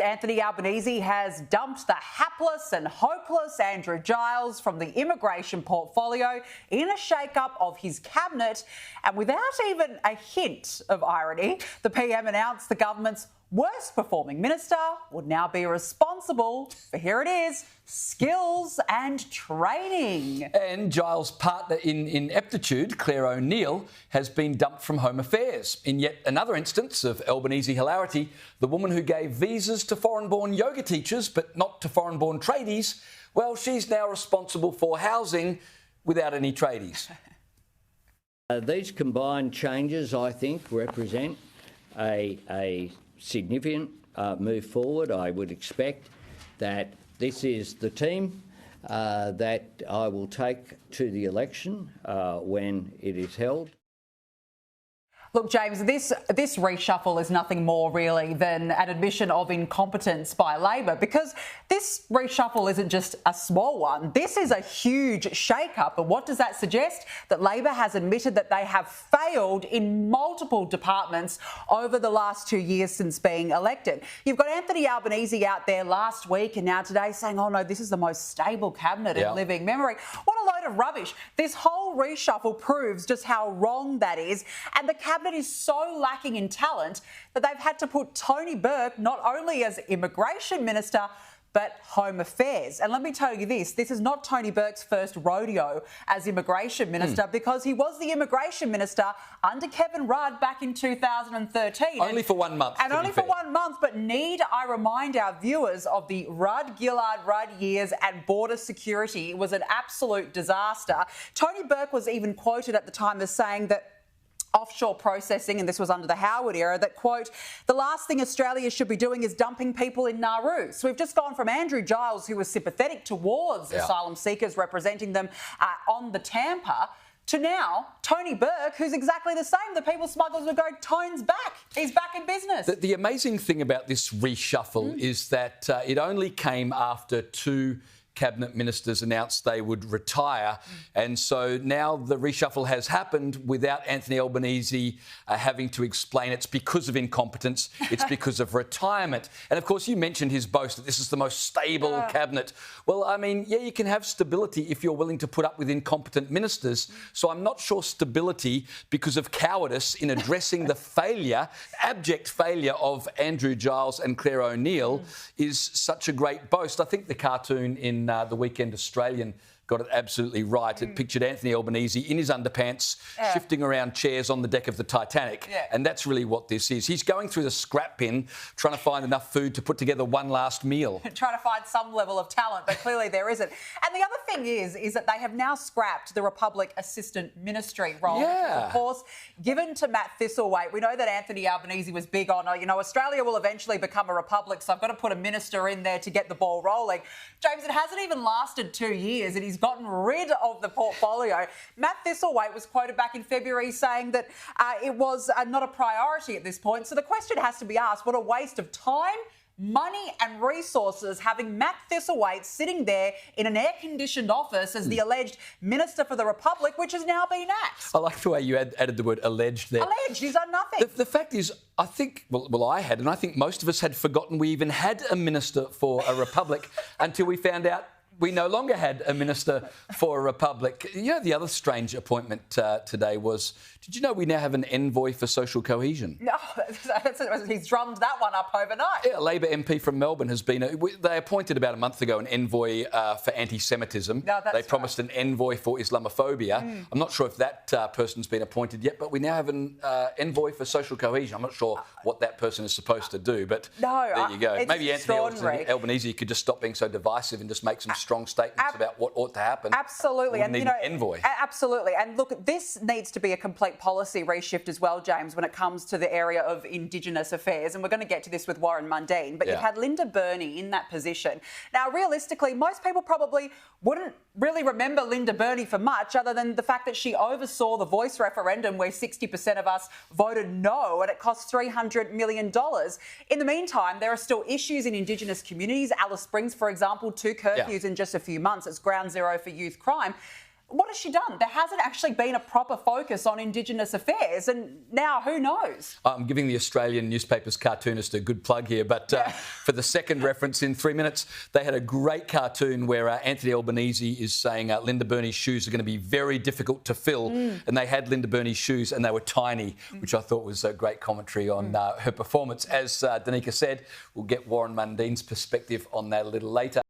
Anthony Albanese has dumped the hapless and hopeless Andrew Giles from the immigration portfolio in a shake-up of his cabinet. And without even a hint of irony, the PM announced the government's worst performing minister would now be responsible for, here it is, skills and training. And Giles' partner in ineptitude, Claire O'Neill, has been dumped from Home Affairs. In yet another instance of Albanese hilarity, the woman who gave visas to foreign-born yoga teachers but not to foreign-born tradies, well, she's now responsible for housing without any tradies. These combined changes, I think, represent a significant move forward. I would expect that this is the team that I will take to the election when it is held. Look, James, this reshuffle is nothing more really than an admission of incompetence by Labor, because this reshuffle isn't just a small one. This is a huge shake-up. And what does that suggest? That Labor has admitted that they have failed in multiple departments over the last 2 years since being elected. You've got Anthony Albanese out there last week and now today saying, oh no, this is the most stable cabinet in living memory. What a load of rubbish. This whole reshuffle proves just how wrong that is. And the cabinet is so lacking in talent that they've had to put Tony Burke not only as Immigration Minister, but Home Affairs. And let me tell you this is not Tony Burke's first rodeo as Immigration Minister, because he was the Immigration Minister under Kevin Rudd back in 2013. Only for 1 month. And only for 1 month, but need I remind our viewers of the Rudd-Gillard-Rudd years and border security. It was an absolute disaster. Tony Burke was even quoted at the time as saying that offshore processing, and this was under the Howard era, that, quote, the last thing Australia should be doing is dumping people in Nauru. So we've just gone from Andrew Giles, who was sympathetic towards asylum seekers, representing them on the Tampa, to now Tony Burke, who's exactly the same. The people smugglers would go, Tone's back. He's back in business. The amazing thing about this reshuffle is that it only came after two cabinet ministers announced they would retire. And so now the reshuffle has happened without Anthony Albanese having to explain it's because of incompetence, it's because of retirement. And of course, you mentioned his boast that this is the most stable cabinet. Well, I mean, yeah, you can have stability if you're willing to put up with incompetent ministers. So I'm not sure stability because of cowardice in addressing the failure, abject failure of Andrew Giles and Claire O'Neill is such a great boast. I think the cartoon in the Weekend Australian got it absolutely right. It pictured Anthony Albanese in his underpants, shifting around chairs on the deck of the Titanic. And that's really what this is. He's going through the scrap bin, trying to find enough food to put together one last meal. Trying to find some level of talent, but clearly there isn't. And the other thing is that they have now scrapped the Republic Assistant Ministry role, which was, of course, given to Matt Thistlethwaite. We know that Anthony Albanese was big on, you know, Australia will eventually become a republic, so I've got to put a minister in there to get the ball rolling. James, it hasn't even lasted 2 years and he's gotten rid of the portfolio. Matt Thistlethwaite was quoted back in February saying that it was not a priority at this point. So the question has to be asked, what a waste of time, money and resources having Matt Thistlethwaite sitting there in an air-conditioned office as the alleged Minister for the Republic, which has now been axed. I like the way you added the word alleged there. Alleged, he's done nothing. The fact is, I think, well, I had, and I think most of us had forgotten we even had a Minister for a Republic until we found out we no longer had a Minister for a Republic. You know, the other strange appointment today was, did you know we now have an envoy for social cohesion? No, he's drummed that one up overnight. Yeah, a Labor MP from Melbourne has been, they appointed about a month ago an envoy for anti-Semitism. No, they promised an envoy for Islamophobia. I'm not sure if that person's been appointed yet, but we now have an envoy for social cohesion. I'm not sure what that person is supposed to do, but there you go. Maybe Anthony Albanese could just stop being so divisive and just make some strong statements about what ought to happen. Absolutely. And, you know, an envoy. Absolutely. And look, this needs to be a complete policy reshift as well, James, when it comes to the area of Indigenous affairs. And we're going to get to this with Warren Mundine. But you've had Linda Burney in that position. Now, realistically, most people probably wouldn't really remember Linda Burney for much other than the fact that she oversaw the Voice referendum where 60% of us voted no and it cost $300 million. In the meantime, there are still issues in Indigenous communities. Alice Springs, for example, 2 curfews in just a few months. It's ground zero for youth crime. what has she done? There hasn't actually been a proper focus on Indigenous affairs, and now who knows? I'm giving the Australian newspaper's cartoonist a good plug here, but for the second reference in 3 minutes, they had a great cartoon where Anthony Albanese is saying Linda Burney's shoes are going to be very difficult to fill, and they had Linda Burney's shoes and they were tiny, which I thought was a great commentary on her performance. As Danica said, we'll get Warren Mundine's perspective on that a little later.